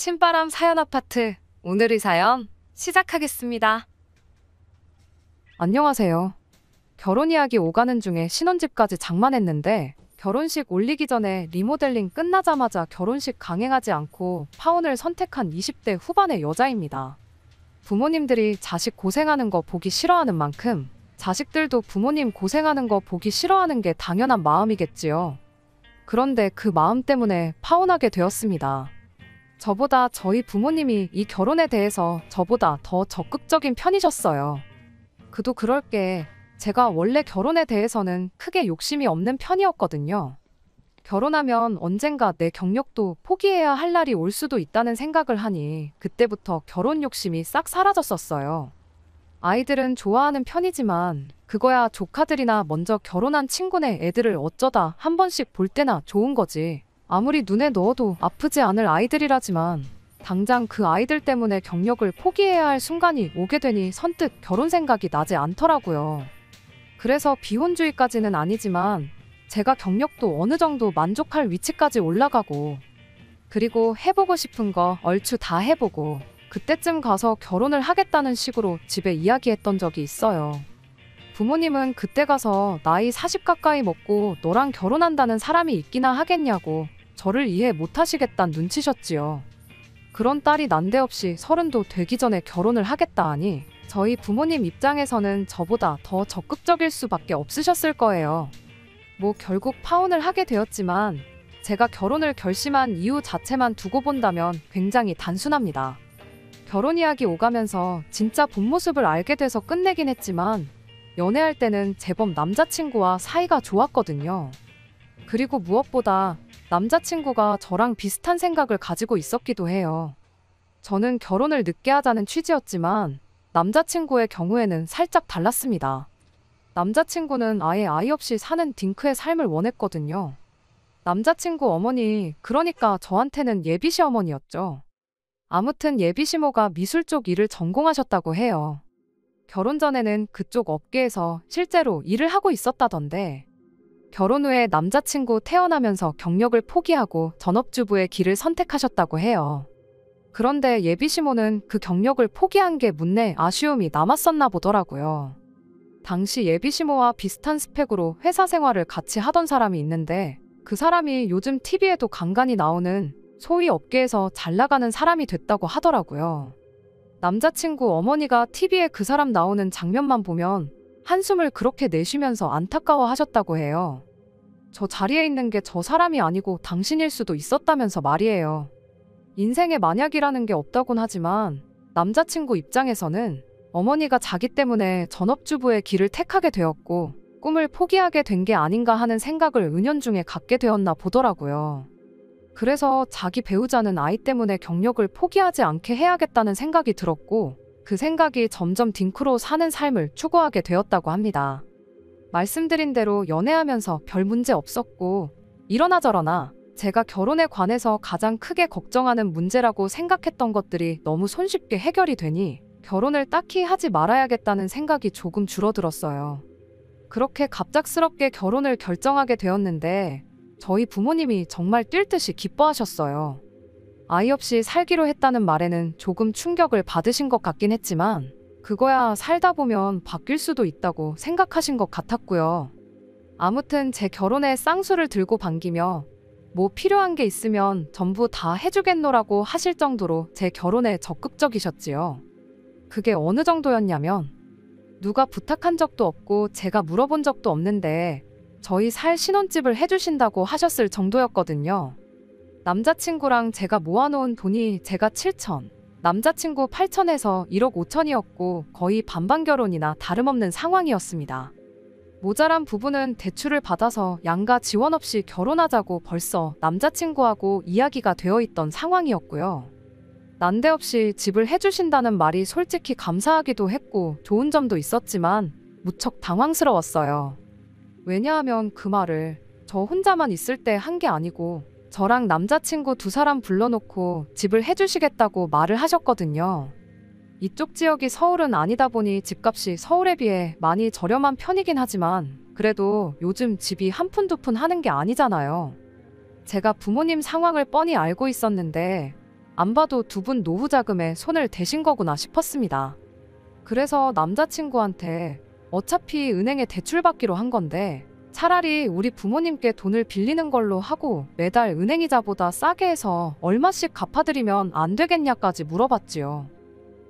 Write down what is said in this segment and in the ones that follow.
신바람 사연 아파트, 오늘의 사연 시작하겠습니다. 안녕하세요. 결혼 이야기 오가는 중에 신혼집까지 장만했는데 결혼식 올리기 전에 리모델링 끝나자마자 결혼식 강행하지 않고 파혼을 선택한 20대 후반의 여자입니다. 부모님들이 자식 고생하는 거 보기 싫어하는 만큼 자식들도 부모님 고생하는 거 보기 싫어하는 게 당연한 마음이겠지요. 그런데 그 마음 때문에 파혼하게 되었습니다. 저보다 저희 부모님이 이 결혼에 대해서 저보다 더 적극적인 편이셨어요. 그도 그럴 게 제가 원래 결혼에 대해서는 크게 욕심이 없는 편이었거든요. 결혼하면 언젠가 내 경력도 포기해야 할 날이 올 수도 있다는 생각을 하니 그때부터 결혼 욕심이 싹 사라졌었어요. 아이들은 좋아하는 편이지만 그거야 조카들이나 먼저 결혼한 친구네 애들을 어쩌다 한 번씩 볼 때나 좋은 거지. 아무리 눈에 넣어도 아프지 않을 아이들이라지만 당장 그 아이들 때문에 경력을 포기해야 할 순간이 오게 되니 선뜻 결혼 생각이 나지 않더라고요. 그래서 비혼주의까지는 아니지만 제가 경력도 어느 정도 만족할 위치까지 올라가고 그리고 해보고 싶은 거 얼추 다 해보고 그때쯤 가서 결혼을 하겠다는 식으로 집에 이야기했던 적이 있어요. 부모님은 그때 가서 나이 40 가까이 먹고 너랑 결혼한다는 사람이 있기나 하겠냐고 저를 이해 못하시겠다는 눈치셨지요. 그런 딸이 난데없이 30도 되기 전에 결혼을 하겠다 하니 저희 부모님 입장에서는 저보다 더 적극적일 수밖에 없으셨을 거예요. 뭐 결국 파혼을 하게 되었지만 제가 결혼을 결심한 이유 자체만 두고 본다면 굉장히 단순합니다. 결혼 이야기 오가면서 진짜 본 모습을 알게 돼서 끝내긴 했지만 연애할 때는 제법 남자친구와 사이가 좋았거든요. 그리고 무엇보다 남자친구가 저랑 비슷한 생각을 가지고 있었기도 해요. 저는 결혼을 늦게 하자는 취지였지만 남자친구의 경우에는 살짝 달랐습니다. 남자친구는 아예 아이 없이 사는 딩크의 삶을 원했거든요. 남자친구 어머니, 그러니까 저한테는 예비시어머니였죠. 아무튼 예비시모가 미술 쪽 일을 전공하셨다고 해요. 결혼 전에는 그쪽 업계에서 실제로 일을 하고 있었다던데 결혼 후에 남자친구 태어나면서 경력을 포기하고 전업주부의 길을 선택하셨다고 해요. 그런데 예비시모는 그 경력을 포기한 게 문내 아쉬움이 남았었나 보더라고요. 당시 예비시모와 비슷한 스펙으로 회사 생활을 같이 하던 사람이 있는데 그 사람이 요즘 TV에도 간간히 나오는 소위 업계에서 잘 나가는 사람이 됐다고 하더라고요. 남자친구 어머니가 TV에 그 사람 나오는 장면만 보면 한숨을 그렇게 내쉬면서 안타까워 하셨다고 해요. 저 자리에 있는 게 저 사람이 아니고 당신일 수도 있었다면서 말이에요. 인생에 만약이라는 게 없다곤 하지만 남자친구 입장에서는 어머니가 자기 때문에 전업주부의 길을 택하게 되었고 꿈을 포기하게 된 게 아닌가 하는 생각을 은연중에 갖게 되었나 보더라고요. 그래서 자기 배우자는 아이 때문에 경력을 포기하지 않게 해야겠다는 생각이 들었고 그 생각이 점점 딩크로 사는 삶을 추구하게 되었다고 합니다. 말씀드린 대로 연애하면서 별 문제 없었고 이러나 저러나 제가 결혼에 관해서 가장 크게 걱정하는 문제라고 생각했던 것들이 너무 손쉽게 해결이 되니 결혼을 딱히 하지 말아야겠다는 생각이 조금 줄어들었어요. 그렇게 갑작스럽게 결혼을 결정하게 되었는데 저희 부모님이 정말 뛸 듯이 기뻐하셨어요. 아이 없이 살기로 했다는 말에는 조금 충격을 받으신 것 같긴 했지만 그거야 살다 보면 바뀔 수도 있다고 생각하신 것 같았고요. 아무튼 제 결혼에 쌍수를 들고 반기며 뭐 필요한 게 있으면 전부 다 해주겠노라고 하실 정도로 제 결혼에 적극적이셨지요. 그게 어느 정도였냐면 누가 부탁한 적도 없고 제가 물어본 적도 없는데 저희 살 신혼집을 해주신다고 하셨을 정도였거든요. 남자친구랑 제가 모아놓은 돈이 제가 7천, 남자친구 8천에서 1억 5천이었고 거의 반반 결혼이나 다름없는 상황이었습니다. 모자란 부분은 대출을 받아서 양가 지원 없이 결혼하자고 벌써 남자친구하고 이야기가 되어 있던 상황이었고요. 난데없이 집을 해주신다는 말이 솔직히 감사하기도 했고 좋은 점도 있었지만 무척 당황스러웠어요. 왜냐하면 그 말을 저 혼자만 있을 때 한 게 아니고 저랑 남자친구 2사람 불러놓고 집을 해주시겠다고 말을 하셨거든요. 이쪽 지역이 서울은 아니다 보니 집값이 서울에 비해 많이 저렴한 편이긴 하지만 그래도 요즘 집이 한 푼 두 푼 하는 게 아니잖아요. 제가 부모님 상황을 뻔히 알고 있었는데 안 봐도 두 분 노후 자금에 손을 대신 거구나 싶었습니다. 그래서 남자친구한테 어차피 은행에 대출받기로 한 건데 차라리 우리 부모님께 돈을 빌리는 걸로 하고 매달 은행이자보다 싸게 해서 얼마씩 갚아드리면 안 되겠냐까지 물어봤지요.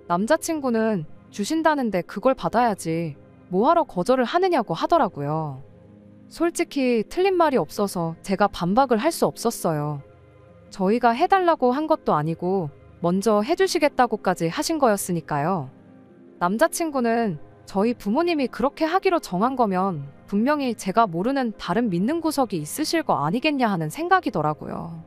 남자친구는 주신다는데 그걸 받아야지 뭐하러 거절을 하느냐고 하더라고요. 솔직히 틀린 말이 없어서 제가 반박을 할 수 없었어요. 저희가 해달라고 한 것도 아니고 먼저 해주시겠다고까지 하신 거였으니까요. 남자친구는 저희 부모님이 그렇게 하기로 정한 거면 분명히 제가 모르는 다른 믿는 구석이 있으실 거 아니겠냐 하는 생각이더라고요.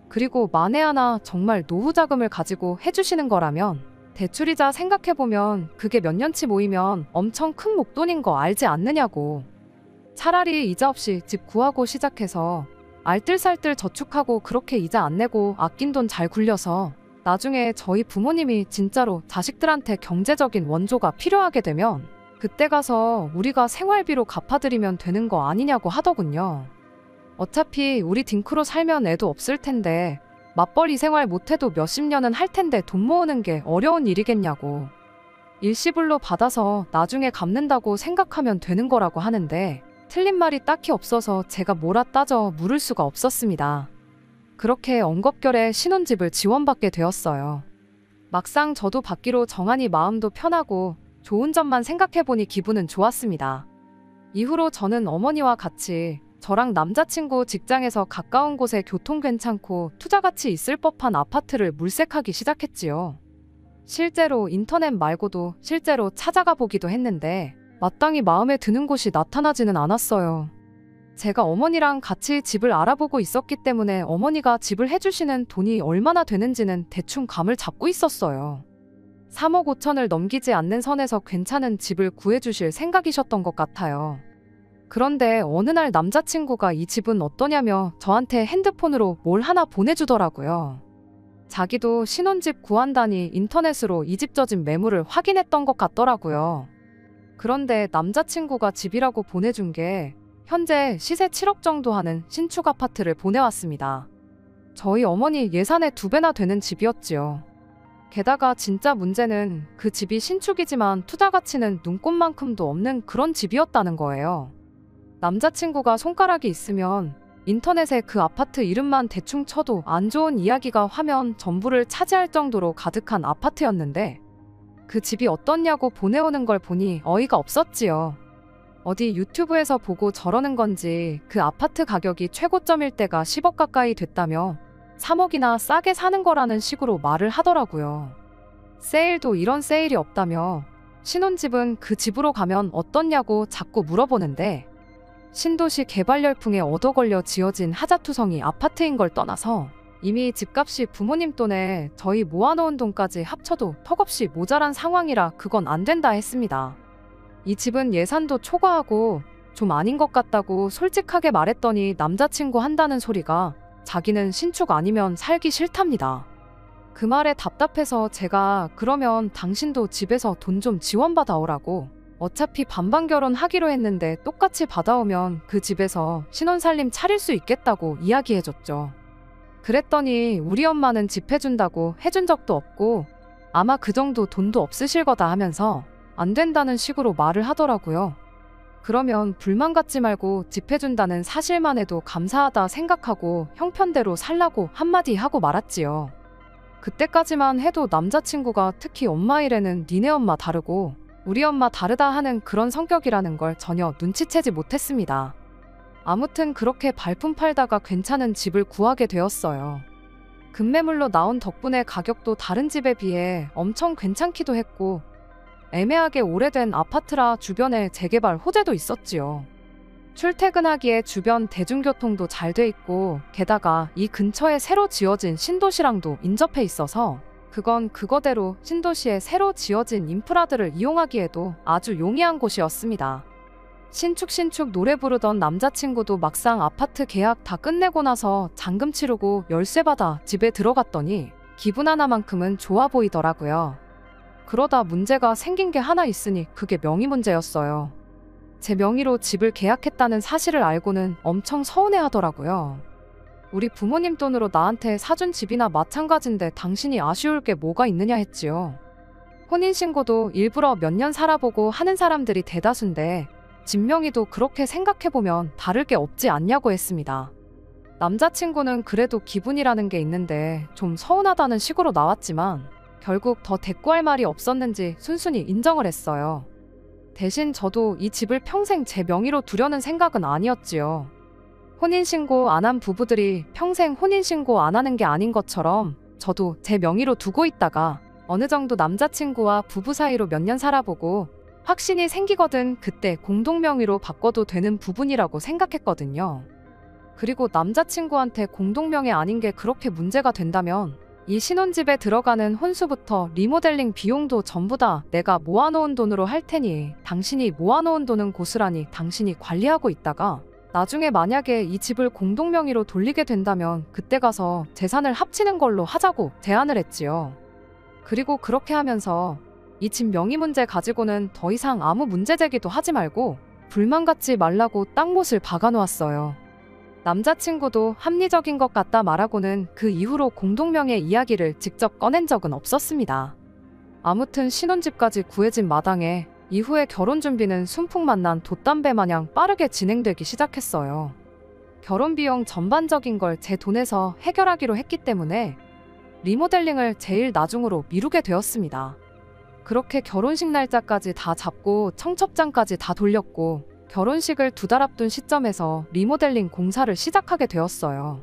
그리고 만에 하나 정말 노후 자금을 가지고 해주시는 거라면 대출이자 생각해보면 그게 몇 년치 모이면 엄청 큰 목돈인 거 알지 않느냐고. 차라리 이자 없이 집 구하고 시작해서 알뜰살뜰 저축하고 그렇게 이자 안 내고 아낀 돈 잘 굴려서 나중에 저희 부모님이 진짜로 자식들한테 경제적인 원조가 필요하게 되면 그때 가서 우리가 생활비로 갚아드리면 되는 거 아니냐고 하더군요. 어차피 우리 딩크로 살면 애도 없을 텐데 맞벌이 생활 못해도 몇십 년은 할 텐데 돈 모으는 게 어려운 일이겠냐고. 일시불로 받아서 나중에 갚는다고 생각하면 되는 거라고 하는데 틀린 말이 딱히 없어서 제가 뭐라 따져 물을 수가 없었습니다. 그렇게 엉겁결에 신혼집을 지원받게 되었어요. 막상 저도 받기로 정하니 마음도 편하고 좋은 점만 생각해보니 기분은 좋았습니다. 이후로 저는 어머니와 같이 저랑 남자친구 직장에서 가까운 곳에 교통 괜찮고 투자가치 있을 법한 아파트를 물색하기 시작했지요. 실제로 인터넷 말고도 실제로 찾아가 보기도 했는데 마땅히 마음에 드는 곳이 나타나지는 않았어요. 제가 어머니랑 같이 집을 알아보고 있었기 때문에 어머니가 집을 해주시는 돈이 얼마나 되는지는 대충 감을 잡고 있었어요. 3억 5천을 넘기지 않는 선에서 괜찮은 집을 구해주실 생각이셨던 것 같아요. 그런데 어느 날 남자친구가 이 집은 어떠냐며 저한테 핸드폰으로 뭘 하나 보내주더라고요. 자기도 신혼집 구한다니 인터넷으로 이 집 저 집 매물을 확인했던 것 같더라고요. 그런데 남자친구가 집이라고 보내준 게 현재 시세 7억 정도 하는 신축 아파트를 보내왔습니다. 저희 어머니 예산의 2배나 되는 집이었지요. 게다가 진짜 문제는 그 집이 신축이지만 투자 가치는 눈꼽만큼도 없는 그런 집이었다는 거예요. 남자친구가 손가락이 있으면 인터넷에 그 아파트 이름만 대충 쳐도 안 좋은 이야기가 화면 전부를 차지할 정도로 가득한 아파트였는데 그 집이 어떻냐고 보내오는 걸 보니 어이가 없었지요. 어디 유튜브에서 보고 저러는 건지 그 아파트 가격이 최고점일 때가 10억 가까이 됐다며 3억이나 싸게 사는 거라는 식으로 말을 하더라고요. 세일도 이런 세일이 없다며 신혼집은 그 집으로 가면 어떻냐고 자꾸 물어보는데 신도시 개발 열풍에 얻어걸려 지어진 하자투성이 아파트인 걸 떠나서 이미 집값이 부모님 돈에 저희 모아놓은 돈까지 합쳐도 턱없이 모자란 상황이라 그건 안 된다 했습니다. 이 집은 예산도 초과하고 좀 아닌 것 같다고 솔직하게 말했더니 남자친구 한다는 소리가 자기는 신축 아니면 살기 싫답니다. 그 말에 답답해서 제가 그러면 당신도 집에서 돈 좀 지원받아 오라고 어차피 반반 결혼하기로 했는데 똑같이 받아오면 그 집에서 신혼살림 차릴 수 있겠다고 이야기해줬죠. 그랬더니 우리 엄마는 집 해준다고 해준 적도 없고 아마 그 정도 돈도 없으실 거다 하면서 안 된다는 식으로 말을 하더라고요. 그러면 불만 갖지 말고 집 해준다는 사실만 해도 감사하다 생각하고 형편대로 살라고 한마디 하고 말았지요. 그때까지만 해도 남자친구가 특히 엄마 일에는 니네 엄마 다르고 우리 엄마 다르다 하는 그런 성격이라는 걸 전혀 눈치채지 못했습니다. 아무튼 그렇게 발품 팔다가 괜찮은 집을 구하게 되었어요. 급매물로 나온 덕분에 가격도 다른 집에 비해 엄청 괜찮기도 했고 애매하게 오래된 아파트라 주변에 재개발 호재도 있었지요. 출퇴근하기에 주변 대중교통도 잘 돼 있고 게다가 이 근처에 새로 지어진 신도시랑도 인접해 있어서 그건 그거대로 신도시에 새로 지어진 인프라들을 이용하기에도 아주 용이한 곳이었습니다. 신축 노래 부르던 남자친구도 막상 아파트 계약 다 끝내고 나서 잔금 치르고 열쇠 받아 집에 들어갔더니 기분 하나만큼은 좋아 보이더라고요. 그러다 문제가 생긴 게 하나 있으니 그게 명의 문제였어요. 제 명의로 집을 계약했다는 사실을 알고는 엄청 서운해 하더라고요. 우리 부모님 돈으로 나한테 사준 집이나 마찬가지인데 당신이 아쉬울 게 뭐가 있느냐 했지요. 혼인신고도 일부러 몇 년 살아보고 하는 사람들이 대다수인데 집 명의도 그렇게 생각해보면 다를 게 없지 않냐고 했습니다. 남자친구는 그래도 기분이라는 게 있는데 좀 서운하다는 식으로 나왔지만 결국 더 대꾸할 말이 없었는지 순순히 인정을 했어요. 대신 저도 이 집을 평생 제 명의로 두려는 생각은 아니었지요. 혼인신고 안 한 부부들이 평생 혼인신고 안 하는 게 아닌 것처럼 저도 제 명의로 두고 있다가 어느 정도 남자친구와 부부 사이로 몇 년 살아보고 확신이 생기거든 그때 공동명의로 바꿔도 되는 부분이라고 생각했거든요. 그리고 남자친구한테 공동명의 아닌 게 그렇게 문제가 된다면 이 신혼집에 들어가는 혼수부터 리모델링 비용도 전부 다 내가 모아놓은 돈으로 할 테니 당신이 모아놓은 돈은 고스란히 당신이 관리하고 있다가 나중에 만약에 이 집을 공동명의로 돌리게 된다면 그때 가서 재산을 합치는 걸로 하자고 제안을 했지요. 그리고 그렇게 하면서 이 집 명의 문제 가지고는 더 이상 아무 문제 제기도 하지 말고 불만 갖지 말라고 딱 못을 박아놓았어요. 남자친구도 합리적인 것 같다 말하고는 그 이후로 공동명의 이야기를 직접 꺼낸 적은 없었습니다. 아무튼 신혼집까지 구해진 마당에 이후에 결혼 준비는 순풍만난 돛담배 마냥 빠르게 진행되기 시작했어요. 결혼 비용 전반적인 걸 제 돈에서 해결하기로 했기 때문에 리모델링을 제일 나중으로 미루게 되었습니다. 그렇게 결혼식 날짜까지 다 잡고 청첩장까지 다 돌렸고 결혼식을 2달 앞둔 시점에서 리모델링 공사를 시작하게 되었어요.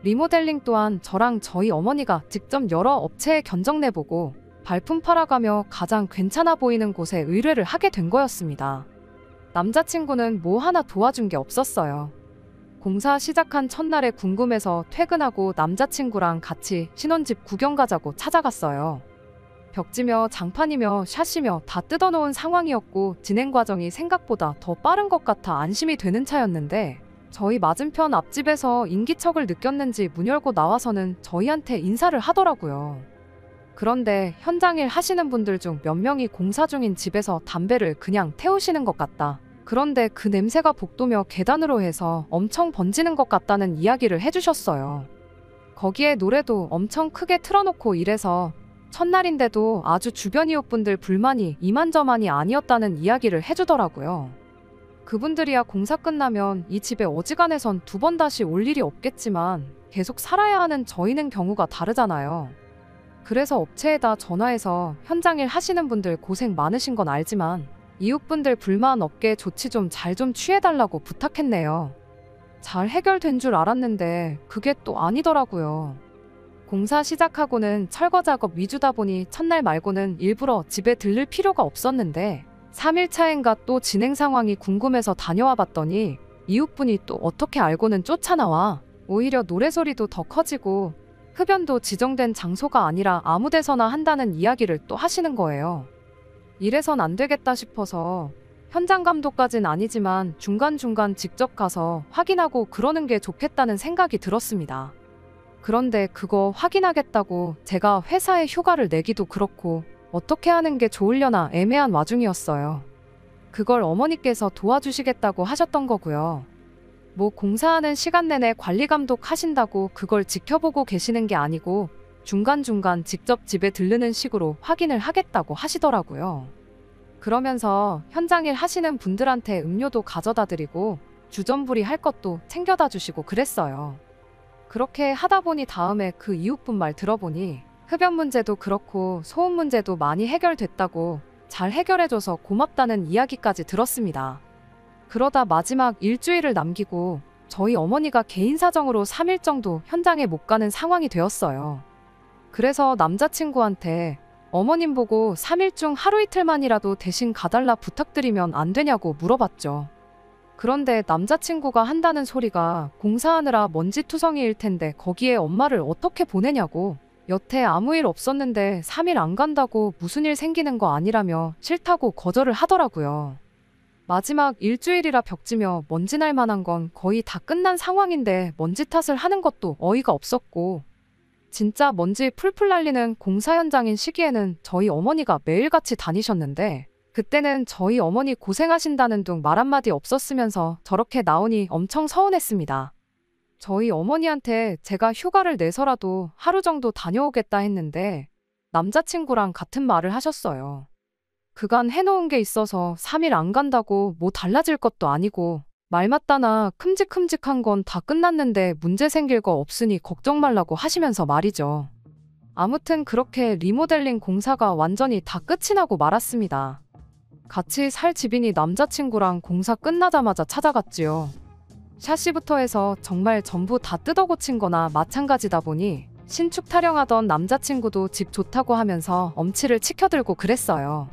리모델링 또한 저랑 저희 어머니가 직접 여러 업체에 견적 내보고 발품 팔아가며 가장 괜찮아 보이는 곳에 의뢰를 하게 된 거였습니다. 남자친구는 뭐 하나 도와준 게 없었어요. 공사 시작한 첫날에 궁금해서 퇴근하고 남자친구랑 같이 신혼집 구경 가자고 찾아갔어요. 벽지며 장판이며 샷이며 다 뜯어놓은 상황이었고 진행 과정이 생각보다 더 빠른 것 같아 안심이 되는 차였는데 저희 맞은편 앞집에서 인기척을 느꼈는지 문 열고 나와서는 저희한테 인사를 하더라고요. 그런데 현장일 하시는 분들 중 몇 명이 공사 중인 집에서 담배를 그냥 태우시는 것 같다. 그런데 그 냄새가 복도며 계단으로 해서 엄청 번지는 것 같다는 이야기를 해주셨어요. 거기에 노래도 엄청 크게 틀어놓고 이래서 첫날인데도 아주 주변 이웃분들 불만이 이만저만이 아니었다는 이야기를 해주더라고요. 그분들이야 공사 끝나면 이 집에 어지간해선 2번 다시 올 일이 없겠지만 계속 살아야 하는 저희는 경우가 다르잖아요. 그래서 업체에다 전화해서 현장일 하시는 분들 고생 많으신 건 알지만 이웃분들 불만 없게 조치 좀 잘 좀 취해달라고 부탁했네요. 잘 해결된 줄 알았는데 그게 또 아니더라고요. 공사 시작하고는 철거 작업 위주다 보니 첫날 말고는 일부러 집에 들를 필요가 없었는데 3일 차인가 또 진행 상황이 궁금해서 다녀와 봤더니 이웃분이 또 어떻게 알고는 쫓아나와 오히려 노래소리도 더 커지고 흡연도 지정된 장소가 아니라 아무 데서나 한다는 이야기를 또 하시는 거예요. 이래선 안 되겠다 싶어서 현장 감독까진 아니지만 중간중간 직접 가서 확인하고 그러는 게 좋겠다는 생각이 들었습니다. 그런데 그거 확인하겠다고 제가 회사에 휴가를 내기도 그렇고 어떻게 하는 게 좋으려나 애매한 와중이었어요. 그걸 어머니께서 도와주시겠다고 하셨던 거고요. 뭐 공사하는 시간 내내 관리 감독 하신다고 그걸 지켜보고 계시는 게 아니고 중간중간 직접 집에 들르는 식으로 확인을 하겠다고 하시더라고요. 그러면서 현장일 하시는 분들한테 음료도 가져다 드리고 주전부리 할 것도 챙겨다 주시고 그랬어요. 그렇게 하다 보니 다음에 그 이웃분 말 들어보니 흡연 문제도 그렇고 소음 문제도 많이 해결됐다고 잘 해결해줘서 고맙다는 이야기까지 들었습니다. 그러다 마지막 일주일을 남기고 저희 어머니가 개인 사정으로 3일 정도 현장에 못 가는 상황이 되었어요. 그래서 남자친구한테 어머님 보고 3일 중 하루 이틀만이라도 대신 가달라 부탁드리면 안 되냐고 물어봤죠. 그런데 남자친구가 한다는 소리가 공사하느라 먼지투성이일 텐데 거기에 엄마를 어떻게 보내냐고 여태 아무 일 없었는데 3일 안 간다고 무슨 일 생기는 거 아니라며 싫다고 거절을 하더라고요. 마지막 일주일이라 벽지며 먼지 날 만한 건 거의 다 끝난 상황인데 먼지 탓을 하는 것도 어이가 없었고 진짜 먼지 풀풀 날리는 공사 현장인 시기에는 저희 어머니가 매일같이 다니셨는데 그때는 저희 어머니 고생하신다는 둥 말 한마디 없었으면서 저렇게 나오니 엄청 서운했습니다. 저희 어머니한테 제가 휴가를 내서라도 하루 정도 다녀오겠다 했는데 남자친구랑 같은 말을 하셨어요. 그간 해놓은 게 있어서 3일 안 간다고 뭐 달라질 것도 아니고 말 맞다나 큼직큼직한 건 다 끝났는데 문제 생길 거 없으니 걱정 말라고 하시면서 말이죠. 아무튼 그렇게 리모델링 공사가 완전히 다 끝이 나고 말았습니다. 같이 살 집이니 남자친구랑 공사 끝나자마자 찾아갔지요. 샤시부터 해서 정말 전부 다 뜯어고친 거나 마찬가지다 보니 신축 타령하던 남자친구도 집 좋다고 하면서 엄치를 치켜들고 그랬어요.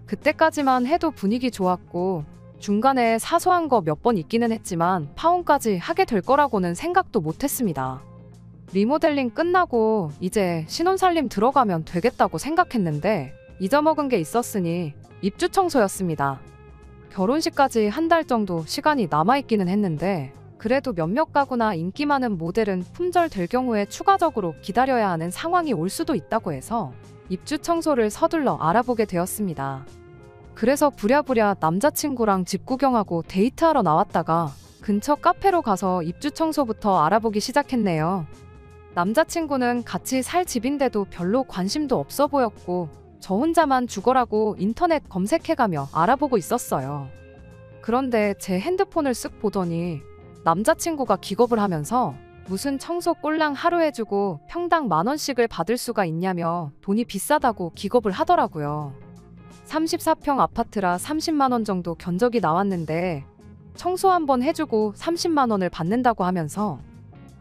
그때까지만 해도 분위기 좋았고 중간에 사소한 거 몇 번 있기는 했지만 파혼까지 하게 될 거라고는 생각도 못했습니다. 리모델링 끝나고 이제 신혼살림 들어가면 되겠다고 생각했는데 잊어먹은 게 있었으니 입주 청소였습니다. 결혼식까지 한 달 정도 시간이 남아있기는 했는데 그래도 몇몇 가구나 인기 많은 모델은 품절 될 경우에 추가적으로 기다려야 하는 상황이 올 수도 있다고 해서 입주 청소를 서둘러 알아보게 되었습니다. 그래서 부랴부랴 남자친구랑 집 구경하고 데이트하러 나왔다가 근처 카페로 가서 입주 청소부터 알아보기 시작했네요. 남자친구는 같이 살 집인데도 별로 관심도 없어 보였고 저 혼자만 죽어라고 인터넷 검색해가며 알아보고 있었어요. 그런데 제 핸드폰을 쓱 보더니 남자친구가 기겁을 하면서 무슨 청소 꼴랑 하루 해주고 평당 10,000원씩을 받을 수가 있냐며 돈이 비싸다고 기겁을 하더라고요. 34평 아파트라 30만 원 정도 견적이 나왔는데 청소 한번 해주고 30만 원을 받는다고 하면서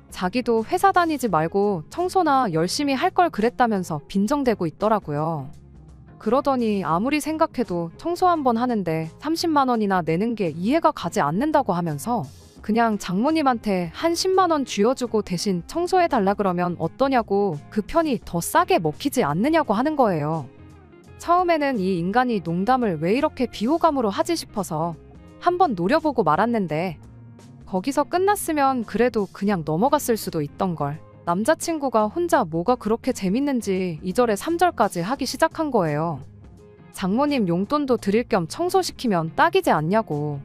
자기도 회사 다니지 말고 청소나 열심히 할 걸 그랬다면서 빈정대고 있더라고요. 그러더니 아무리 생각해도 청소 한번 하는데 30만 원이나 내는 게 이해가 가지 않는다고 하면서 그냥 장모님한테 한 10만 원 쥐어주고 대신 청소해달라 그러면 어떠냐고 그 편이 더 싸게 먹히지 않느냐고 하는 거예요. 처음에는 이 인간이 농담을 왜 이렇게 비호감으로 하지 싶어서 한번 노려보고 말았는데 거기서 끝났으면 그래도 그냥 넘어갔을 수도 있던 걸. 남자친구가 혼자 뭐가 그렇게 재밌는지 2절에 3절까지 하기 시작한 거예요. 장모님 용돈도 드릴 겸 청소시키면 딱이지 않냐고.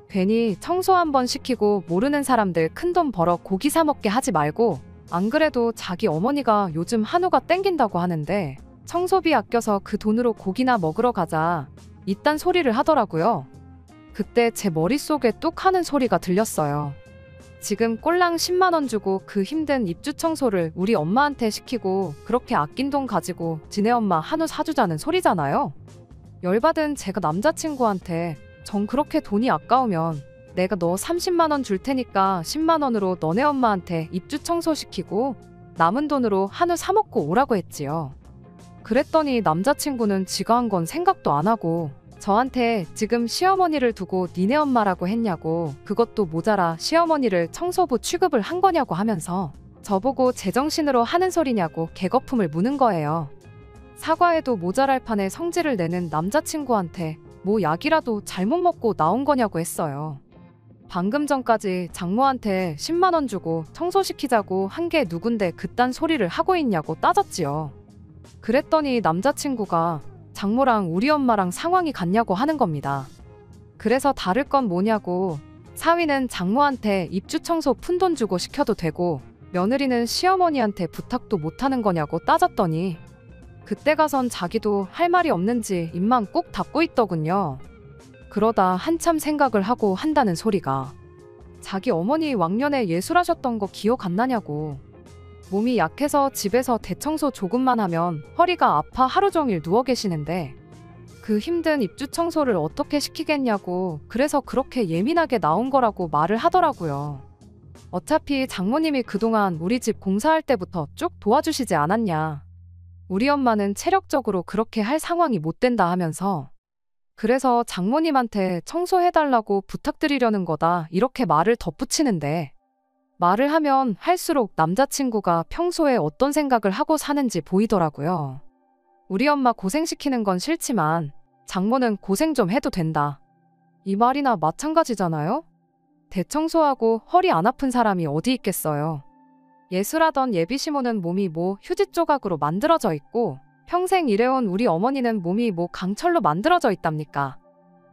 괜히 청소 한번 시키고 모르는 사람들 큰돈 벌어 고기 사 먹게 하지 말고 안 그래도 자기 어머니가 요즘 한우가 땡긴다고 하는데 청소비 아껴서 그 돈으로 고기나 먹으러 가자. 이딴 소리를 하더라고요. 그때 제 머릿속에 뚝 하는 소리가 들렸어요. 지금 꼴랑 10만 원 주고 그 힘든 입주 청소를 우리 엄마한테 시키고 그렇게 아낀 돈 가지고 지네 엄마 한우 사주자는 소리잖아요. 열받은 제가 남자친구한테 전 그렇게 돈이 아까우면 내가 너 30만 원 줄 테니까 10만 원으로 너네 엄마한테 입주 청소 시키고 남은 돈으로 한우 사 먹고 오라고 했지요. 그랬더니 남자친구는 지가 한 건 생각도 안 하고 저한테 지금 시어머니를 두고 니네 엄마라고 했냐고 그것도 모자라 시어머니를 청소부 취급을 한 거냐고 하면서 저보고 제정신으로 하는 소리냐고 개거품을 무는 거예요. 사과해도 모자랄 판에 성질을 내는 남자친구한테 뭐 약이라도 잘못 먹고 나온 거냐고 했어요. 방금 전까지 장모한테 10만 원 주고 청소시키자고 한 게 누군데 그딴 소리를 하고 있냐고 따졌지요. 그랬더니 남자친구가 장모랑 우리 엄마랑 상황이 같냐고 하는 겁니다. 그래서 다를 건 뭐냐고 사위는 장모한테 입주 청소 푼돈 주고 시켜도 되고 며느리는 시어머니한테 부탁도 못하는 거냐고 따졌더니 그때 가선 자기도 할 말이 없는지 입만 꾹 닫고 있더군요. 그러다 한참 생각을 하고 한다는 소리가 자기 어머니 왕년에 예술하셨던 거 기억 안 나냐고. 몸이 약해서 집에서 대청소 조금만 하면 허리가 아파 하루 종일 누워 계시는데 그 힘든 입주 청소를 어떻게 시키겠냐고 그래서 그렇게 예민하게 나온 거라고 말을 하더라고요. 어차피 장모님이 그동안 우리 집 공사할 때부터 쭉 도와주시지 않았냐. 우리 엄마는 체력적으로 그렇게 할 상황이 못 된다 하면서 그래서 장모님한테 청소해달라고 부탁드리려는 거다 이렇게 말을 덧붙이는데 말을 하면 할수록 남자친구가 평소에 어떤 생각을 하고 사는지 보이더라고요. 우리 엄마 고생시키는 건 싫지만 장모는 고생 좀 해도 된다. 이 말이나 마찬가지잖아요? 대청소하고 허리 안 아픈 사람이 어디 있겠어요. 예술하던 예비시모는 몸이 뭐 휴지 조각으로 만들어져 있고 평생 일해온 우리 어머니는 몸이 뭐 강철로 만들어져 있답니까?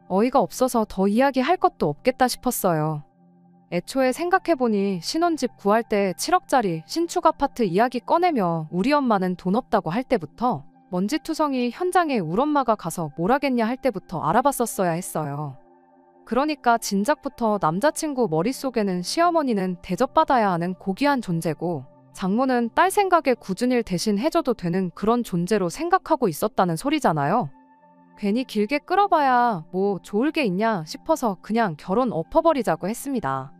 어이가 없어서 더 이야기할 것도 없겠다 싶었어요. 애초에 생각해보니 신혼집 구할 때 7억짜리 신축 아파트 이야기 꺼내며 우리 엄마는 돈 없다고 할 때부터 먼지투성이 현장에 울 엄마가 가서 뭘 하겠냐 할 때부터 알아봤었어야 했어요. 그러니까 진작부터 남자친구 머릿속에는 시어머니는 대접받아야 하는 고귀한 존재고 장모는 딸 생각에 굳은 일 대신 해줘도 되는 그런 존재로 생각하고 있었다는 소리잖아요. 괜히 길게 끌어봐야 뭐 좋을 게 있냐 싶어서 그냥 결혼 엎어버리자고 했습니다.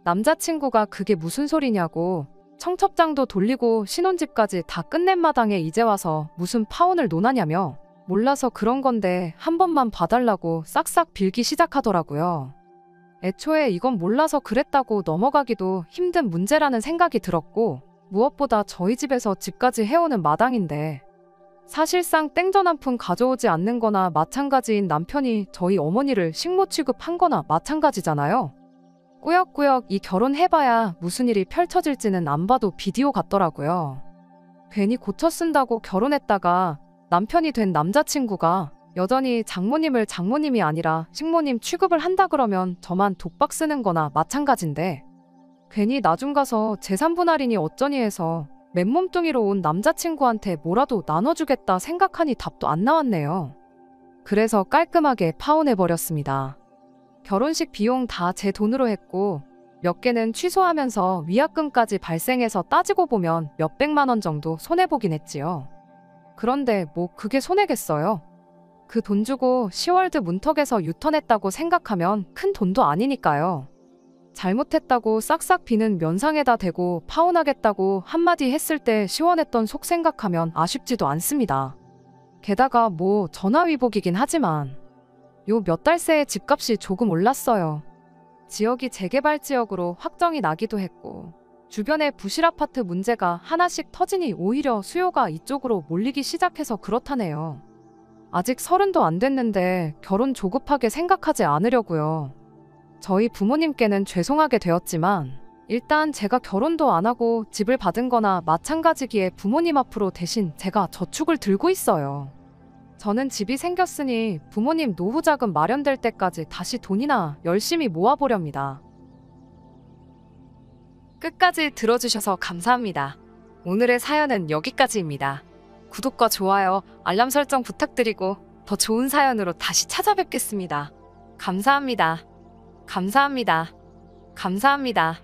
남자친구가 그게 무슨 소리냐고 청첩장도 돌리고 신혼집까지 다 끝낸 마당에 이제 와서 무슨 파혼을 논하냐며 몰라서 그런 건데 한 번만 봐달라고 싹싹 빌기 시작하더라고요. 애초에 이건 몰라서 그랬다고 넘어가기도 힘든 문제라는 생각이 들었고 무엇보다 저희 집에서 집까지 해오는 마당인데 사실상 땡전 한 푼 가져오지 않는 거나 마찬가지인 남편이 저희 어머니를 식모 취급한 거나 마찬가지잖아요. 꾸역꾸역 이 결혼해봐야 무슨 일이 펼쳐질지는 안 봐도 비디오 같더라고요. 괜히 고쳐 쓴다고 결혼했다가 남편이 된 남자친구가 여전히 장모님을 장모님이 아니라 식모님 취급을 한다 그러면 저만 독박 쓰는 거나 마찬가지인데 괜히 나중 가서 재산분 할인이 어쩌니 해서 맨몸뚱이로 온 남자친구한테 뭐라도 나눠주겠다 생각하니 답도 안 나왔네요. 그래서 깔끔하게 파혼해버렸습니다. 결혼식 비용 다 제 돈으로 했고 몇 개는 취소하면서 위약금까지 발생해서 따지고 보면 몇백만 원 정도 손해보긴 했지요. 그런데 뭐 그게 손해겠어요? 그 돈 주고 시월드 문턱에서 유턴했다고 생각하면 큰 돈도 아니니까요. 잘못했다고 싹싹 비는 면상에다 대고 파혼하겠다고 한마디 했을 때 시원했던 속 생각하면 아쉽지도 않습니다. 게다가 뭐 전화위복이긴 하지만 요 몇 달 새에 집값이 조금 올랐어요. 지역이 재개발 지역으로 확정이 나기도 했고 주변에 부실 아파트 문제가 하나씩 터지니 오히려 수요가 이쪽으로 몰리기 시작해서 그렇다네요. 아직 30도 안 됐는데 결혼 조급하게 생각하지 않으려고요. 저희 부모님께는 죄송하게 되었지만 일단 제가 결혼도 안 하고 집을 받은 거나 마찬가지기에 부모님 앞으로 대신 제가 저축을 들고 있어요. 저는 집이 생겼으니 부모님 노후 자금 마련될 때까지 다시 돈이나 열심히 모아보렵니다. 끝까지 들어주셔서 감사합니다. 오늘의 사연은 여기까지입니다. 구독과 좋아요, 알람 설정 부탁드리고 더 좋은 사연으로 다시 찾아뵙겠습니다. 감사합니다. 감사합니다. 감사합니다.